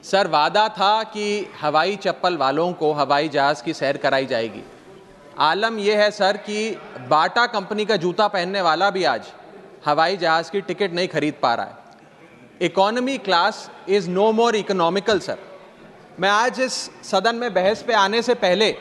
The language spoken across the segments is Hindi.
सर, वादा था कि हवाई चप्पल वालों को हवाई जहाज़ की सैर कराई जाएगी। आलम यह है सर कि बाटा कंपनी का जूता पहनने वाला भी आज हवाई जहाज़ की टिकट नहीं खरीद पा रहा है। Economy class is no more economical sir. मैं आज इस सदन में बहस पे आने से पहले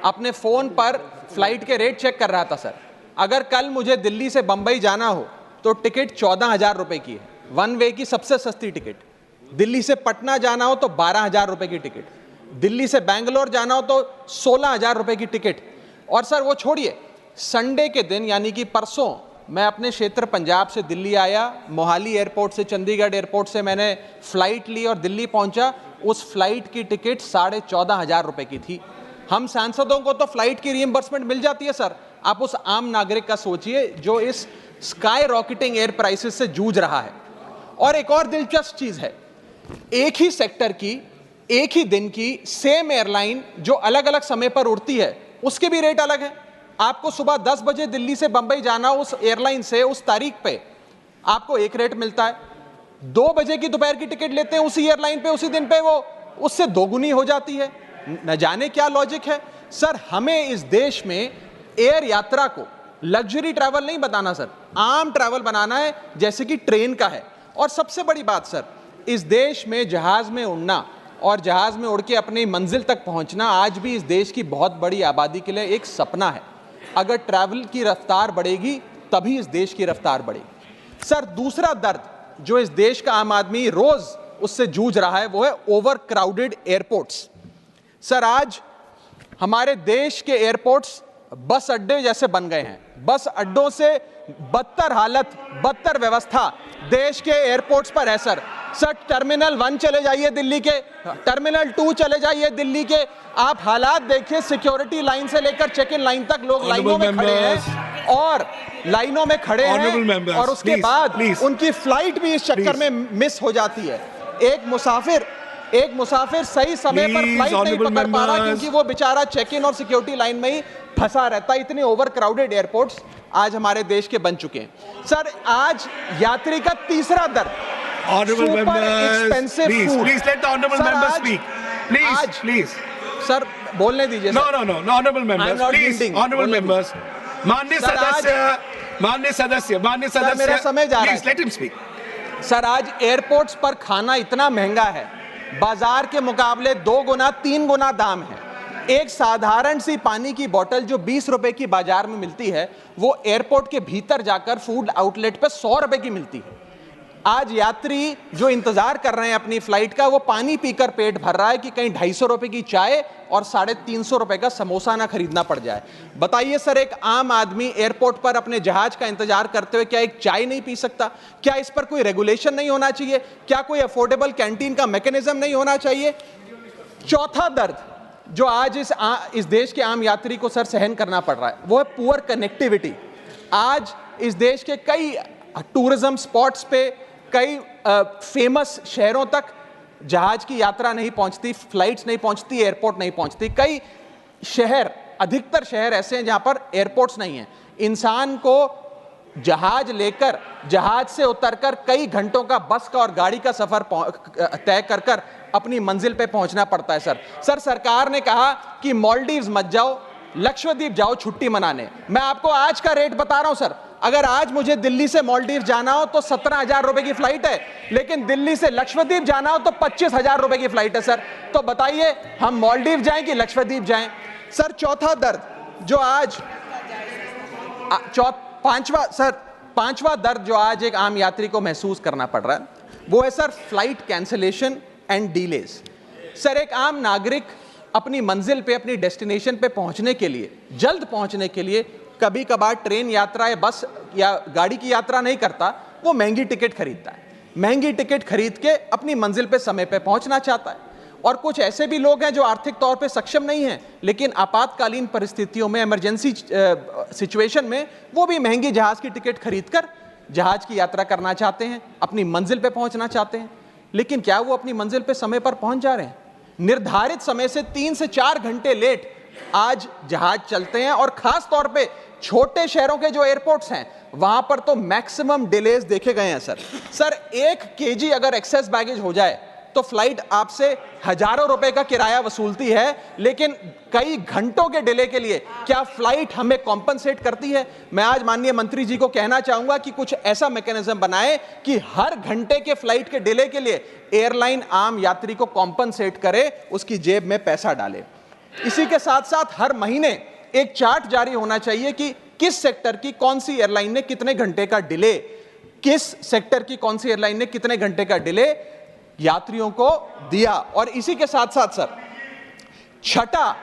अपने फ़ोन पर फ्लाइट के रेट चेक कर रहा था सर। अगर कल मुझे दिल्ली से बम्बई जाना हो तो टिकट 14,000 रुपये की है, वन वे की सबसे सस्ती टिकट। दिल्ली से पटना जाना हो तो 12,000 रुपये की टिकट, दिल्ली से बैंगलोर जाना हो तो 16,000 रुपये की टिकट। और सर वो छोड़िए, संडे के दिन यानी कि परसों मैं अपने क्षेत्र पंजाब से दिल्ली आया, मोहाली एयरपोर्ट से, चंडीगढ़ एयरपोर्ट से मैंने फ़्लाइट ली और दिल्ली पहुंचा। उस फ्लाइट की टिकट 14,500 रुपये की थी। हम सांसदों को तो फ्लाइट की रीइंबर्समेंट मिल जाती है सर, आप उस आम नागरिक का सोचिए जो इस स्काई रॉकेटिंग एयर प्राइसेस से जूझ रहा है। और एक और दिलचस्प चीज़ है, एक ही सेक्टर की, एक ही दिन की सेम एयरलाइन जो अलग अलग समय पर उड़ती है उसके भी रेट अलग है। आपको सुबह 10 बजे दिल्ली से बंबई जाना, उस एयरलाइन से उस तारीख पे आपको एक रेट मिलता है। 2 बजे की दोपहर की टिकट लेते हैं उसी एयरलाइन पे, उसी दिन पे वो उससे दोगुनी हो जाती है। न जाने क्या लॉजिक है सर। हमें इस देश में एयर यात्रा को लग्जरी ट्रैवल नहीं बताना सर, आम ट्रैवल बनाना है जैसे कि ट्रेन का है। और सबसे बड़ी बात सर, इस देश में जहाज में उड़ना और जहाज में उड़ के अपनी मंजिल तक पहुंचना आज भी इस देश की बहुत बड़ी आबादी के लिए एक सपना है। अगर ट्रैवल की रफ्तार बढ़ेगी तभी इस देश की रफ्तार बढ़ेगी। सर, दूसरा दर्द जो इस देश का आम आदमी रोज उससे जूझ रहा है वो है ओवर क्राउडेड एयरपोर्ट्स। सर, आज हमारे देश के एयरपोर्ट्स बस अड्डे जैसे बन गए हैं। बस अड्डों से बदतर हालत, बदतर व्यवस्था देश के एयरपोर्ट्स पर है सर। टर्मिनल 1 चले जाइए दिल्ली के, टर्मिनल 2 चले जाइए दिल्ली के, आप हालात देखिए। सिक्योरिटी लाइन से लेकर चेक इन लाइन तक लोग लाइनों में खड़े हैं और लाइनों में खड़े हैं और उसके बाद उनकी फ्लाइट भी इस चक्कर में मिस हो जाती है। एक मुसाफिर सही समय पर फ्लाइट नहीं पकड़ पा रहा क्योंकि वो बेचारा चेक इन और सिक्योरिटी लाइन में ही फंसा रहता है। इतने ओवर क्राउडेड एयरपोर्ट्स आज हमारे देश के बन चुके हैं। सर, आज यात्री का तीसरा दर्द, Honorable members, please let the honorable members speak. Please. Sir, बोलने दीजिए। No, honorable members, please. Honorable members. माननीय सदस्य, मेरा समय जा रहा है। Please let him speak. Sir, आज एयरपोर्ट्स पर खाना इतना महंगा है, बाजार के मुकाबले 2 गुना 3 गुना दाम है। एक साधारण सी पानी की बोतल जो 20 रुपए की बाजार में मिलती है, वो एयरपोर्ट के भीतर जाकर फूड आउटलेट पर 100 रुपए की मिलती है। आज यात्री जो इंतजार कर रहे हैं अपनी फ्लाइट का, वो पानी पीकर पेट भर रहा है कि कहीं 250 रुपए की चाय और 350 रुपए का समोसा ना खरीदना पड़ जाए। बताइए सर, एक आम आदमी एयरपोर्ट पर अपने जहाज का इंतजार करते हुए क्या एक चाय नहीं पी सकता? क्या इस पर कोई रेगुलेशन नहीं होना चाहिए? क्या कोई अफोर्डेबल कैंटीन का मैकेनिज्म नहीं होना चाहिए? चौथा दर्द जो आज इस देश के आम यात्री को सर सहन करना पड़ रहा है वो है पुअर कनेक्टिविटी। आज इस देश के कई टूरिज्म स्पॉट्स पे, कई फेमस शहरों तक जहाज की यात्रा नहीं पहुंचती, फ्लाइट्स नहीं पहुंचती, एयरपोर्ट नहीं पहुंचती। कई शहर, अधिकतर शहर ऐसे हैं जहां पर एयरपोर्ट्स नहीं हैं। इंसान को जहाज लेकर, जहाज से उतरकर कई घंटों का बस का और गाड़ी का सफर तय कर अपनी मंजिल पे पहुंचना पड़ता है सर। सरकार ने कहा कि मालदीव्स मत जाओ, लक्षद्वीप जाओ छुट्टी मनाने। मैं आपको आज का रेट बता रहा हूं सर। अगर आज मुझे दिल्ली से मालदीव जाना हो तो 17,000 रुपए की फ्लाइट है, लेकिन दिल्ली से लक्षद्वीप जाना हो तो 25,000 रुपए की फ्लाइट है सर। तो बताइए, हम मालदीव जाएं कि लक्षद्वीप जाएं? सर, चौथा दर्द जो आज पांचवा दर्द जो आज एक आम यात्री को महसूस करना पड़ रहा है वो है sir flight cancellation and delays. Sir, एक आम नागरिक अपनी मंजिल पे, अपनी डेस्टिनेशन पे पहुंचने के लिए, जल्द पहुंचने के लिए कभी कभार ट्रेन यात्रा या बस या गाड़ी की यात्रा नहीं करता, वो महंगी टिकट खरीदता है। महंगी टिकट खरीद के अपनी मंजिल पे समय पे पहुंचना चाहता है। और कुछ ऐसे भी लोग हैं जो आर्थिक तौर पे सक्षम नहीं हैं, लेकिन आपातकालीन परिस्थितियों में, इमरजेंसी सिचुएशन में वो भी महंगी जहाज की टिकट खरीदकर जहाज की यात्रा करना चाहते हैं, अपनी मंजिल पे पहुंचना चाहते हैं। लेकिन क्या वो अपनी मंजिल पे समय पर पहुंच जा रहे हैं? निर्धारित समय से 3 से 4 घंटे लेट आज जहाज चलते हैं। और खास तौर पे छोटे शहरों के जो एयरपोर्ट्स हैं वहां पर तो मैक्सिमम डिलेज देखे गए हैं सर। 1 केजी अगर एक्सेस बैगेज हो जाए तो फ्लाइट आपसे हजारों रुपए का किराया वसूलती है, लेकिन कई घंटों के डिले के लिए क्या फ्लाइट हमें कॉम्पनसेट करती है? मैं आज माननीय मंत्री जी को कहना चाहूंगा कि कुछ ऐसा मैकेनिज्म बनाए कि हर घंटे के फ्लाइट के डिले के लिए एयरलाइन आम यात्री को कॉम्पनसेट करे, उसकी जेब में पैसा डाले। इसी के साथ साथ हर महीने एक चार्ट जारी होना चाहिए कि किस सेक्टर की कौन सी एयरलाइन ने कितने घंटे का डिले, किस सेक्टर की कौन सी एयरलाइन ने कितने घंटे का डिले यात्रियों को दिया। और इसी के साथ साथ सर, छठा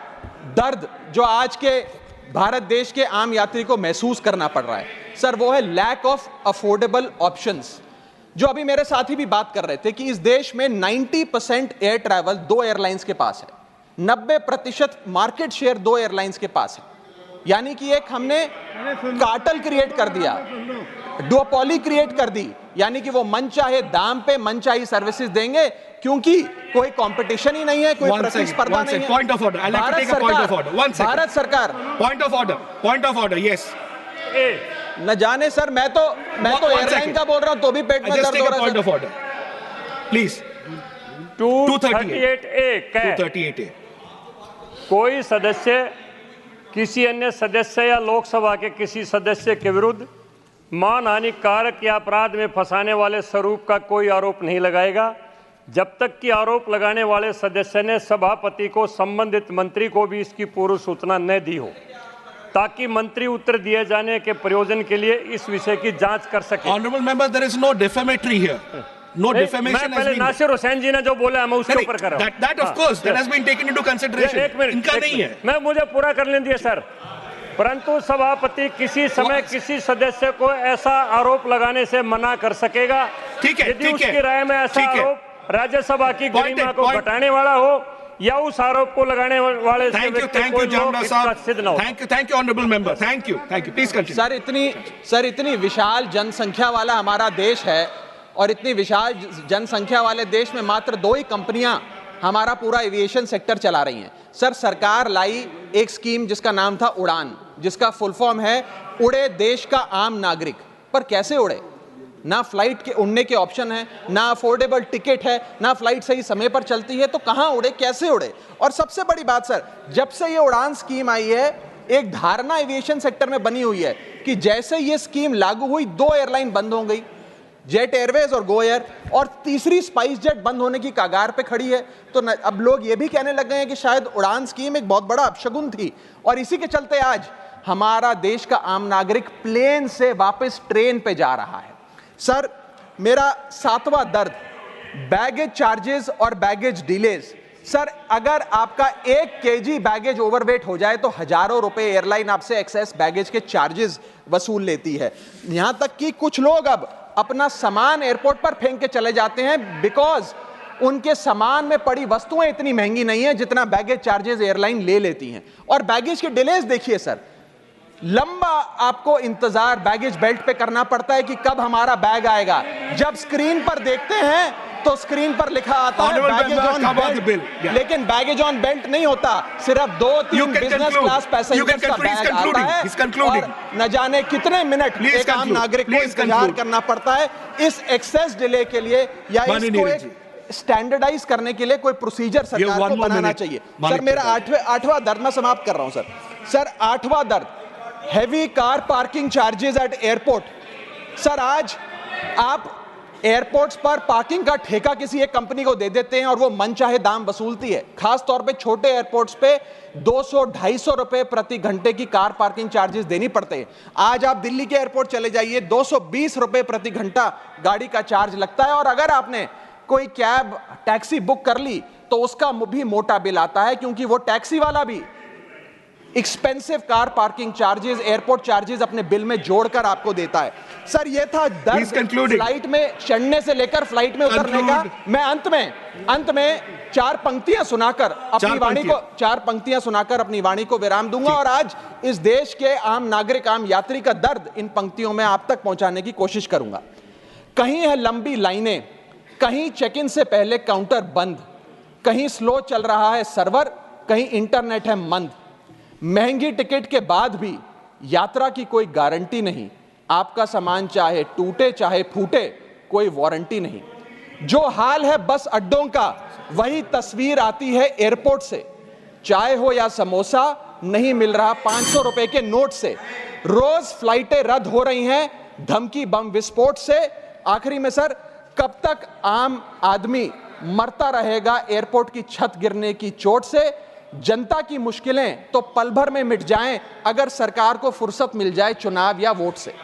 दर्द जो आज के भारत देश के आम यात्री को महसूस करना पड़ रहा है सर, वो है लैक ऑफ अफोर्डेबल ऑप्शंस। जो अभी मेरे साथी भी बात कर रहे थे कि इस देश में 90% एयर ट्रैवल दो एयरलाइंस के पास है, 90% मार्केट शेयर दो एयरलाइंस के पास है। यानी कि एक हमने कार्टेल क्रिएट कर दिया, डुओपोली क्रिएट कर दी, यानी कि वो मनचाहे दाम पे मनचाही सर्विसेज देंगे क्योंकि कोई कंपटीशन ही नहीं है, कोई प्रतिस्पर्धा नहीं है। Point of order, I like to take a point of order. Bharat सरकार, पॉइंट ऑफ ऑर्डर, यस। न जाने सर, मैं तो एयरलाइन का बोल रहा हूं तो भी पेट में दर्द हो रहा है। Point of order please. 238A कोई सदस्य किसी अन्य सदस्य या लोकसभा के किसी सदस्य के विरुद्ध मानहानि कारक या अपराध में फंसाने वाले स्वरूप का कोई आरोप नहीं लगाएगा जब तक कि आरोप लगाने वाले सदस्य ने सभापति को संबंधित मंत्री को भी इसकी पूर्व सूचना न दी हो, ताकि मंत्री उत्तर दिए जाने के प्रयोजन के लिए इस विषय की जांच कर सके। Honourable member, there is no defamatory here, no defamation. पहले नासिर हुसैन जी ने जो बोला मैं उसके ऊपर कर रहा हूं। That of course that has been taken into consideration. इनका नहीं है। मैं मुझे पूरा करने दिए सर। परंतु सभापति किसी समय किसी सदस्य को ऐसा आरोप लगाने से मना कर सकेगा यदि उसकी राय में ऐसा आरोप राज्यसभा की गरिमा को घटाने वाला हो या उस आरोप को लगाने वाले से thank you honourable member, thank you please continue. Sir इतनी विशाल जनसंख्या वाला हमारा देश है और इतनी विशाल जनसंख्या वाले देश में मात्र 2 ही कंपनियां हमारा पूरा एविएशन सेक्टर चला रही हैं। सर, सरकार लाई एक स्कीम जिसका नाम था उड़ान, जिसका फुल फॉर्म है उड़े देश का आम नागरिक। पर कैसे उड़े? ना फ्लाइट के उड़ने के ऑप्शन है, ना अफोर्डेबल टिकट है, ना फ्लाइट सही समय पर चलती है, तो कहां उड़े, कैसे उड़े? और सबसे बड़ी बात सर, जब से ये उड़ान स्कीम आई है एक धारणा एविएशन सेक्टर में बनी हुई है कि जैसे ये स्कीम लागू हुई 2 एयरलाइन बंद हो गई, जेट एयरवेज और गो एयर, और तीसरी स्पाइस जेट बंद होने की कगार पे खड़ी है। तो अब लोग ये भी कहने लग गए हैं कि शायद उड़ान स्कीम एक बहुत बड़ा अपशगुन थी। और इसी के चलते आज हमारा देश का आम नागरिक प्लेन से वापस ट्रेन पे जा रहा है। सर, मेरा 7वां दर्द बैगेज चार्जेस और बैगेज डिलेज। सर, अगर आपका 1 kg बैगेज ओवरवेट हो जाए तो हजारों रुपए एयरलाइन आपसे एक्सेस बैगेज के चार्जेस वसूल लेती है। यहां तक कि कुछ लोग अब अपना सामान एयरपोर्ट पर फेंक के चले जाते हैं बिकॉज उनके सामान में पड़ी वस्तुएं इतनी महंगी नहीं है जितना बैगेज चार्जेस एयरलाइन ले लेती हैं। और बैगेज के डिलेज देखिए सर, लंबा आपको इंतजार बैगेज बेल्ट पे करना पड़ता है कि कब हमारा बैग आएगा। जब स्क्रीन पर देखते हैं तो स्क्रीन पर लिखा आता है बैगेज ऑन बेल्ट, लेकिन बैगेज ऑन बेल्ट नहीं होता, सिर्फ 2-3 बिजनेस क्लास पैसेंजर्स का बैग आता है और न जाने कितने मिनट एक आम नागरिक को इंतजार करना पड़ता है इस एक्सेस डिले के लिए। या इसको एक स्टैंडर्डाइज करने के लिए कोई प्रोसीजर सरकार को बनाना चाहिए। सर, मेरा 8वां दर्द मैं समाप्त कर रहा हूं सर। 8वां दर्द heavy car parking charges eight airport. Sir, आज आप एयरपोर्ट्स पर पार्किंग का ठेका किसी एक कंपनी को दे देते हैं और वो मनचाहे दाम वसूलती है। खास तौर पे छोटे एयरपोर्ट्स पे 200-250 रुपए प्रति घंटे की कार पार्किंग चार्जेस देनी पड़ते हैं। आज आप दिल्ली के एयरपोर्ट चले जाइए, 220 रुपए प्रति घंटा गाड़ी का चार्ज लगता है। और अगर आपने कोई कैब टैक्सी बुक कर ली तो उसका भी मोटा बिल आता है, क्योंकि वो टैक्सी वाला भी expensive car parking charges, airport charges अपने बिल में जोड़कर आपको देता है। सर, ये था दर्द फ्लाइट में चढ़ने से लेकर फ्लाइट में उतरने का। मैं अंत में 4 पंक्तियां सुनाकर अपनी वाणी को विराम दूंगा और आज इस देश के आम नागरिक, आम यात्री का दर्द इन पंक्तियों में आप तक पहुंचाने की कोशिश करूंगा। कहीं है लंबी लाइनें, कहीं चेक इन से पहले काउंटर बंद, कहीं स्लो चल रहा है सर्वर, कहीं इंटरनेट है मंद। महंगी टिकट के बाद भी यात्रा की कोई गारंटी नहीं, आपका सामान चाहे टूटे चाहे फूटे कोई वारंटी नहीं। जो हाल है बस अड्डों का, वही तस्वीर आती है एयरपोर्ट से। चाय हो या समोसा, नहीं मिल रहा 500 रुपए के नोट से। रोज फ्लाइटें रद्द हो रही हैं धमकी बम विस्फोट से। आखिरी में सर, कब तक आम आदमी मरता रहेगा एयरपोर्ट की छत गिरने की चोट से? जनता की मुश्किलें तो पल भर में मिट जाएं अगर सरकार को फुर्सत मिल जाए चुनाव या वोट से।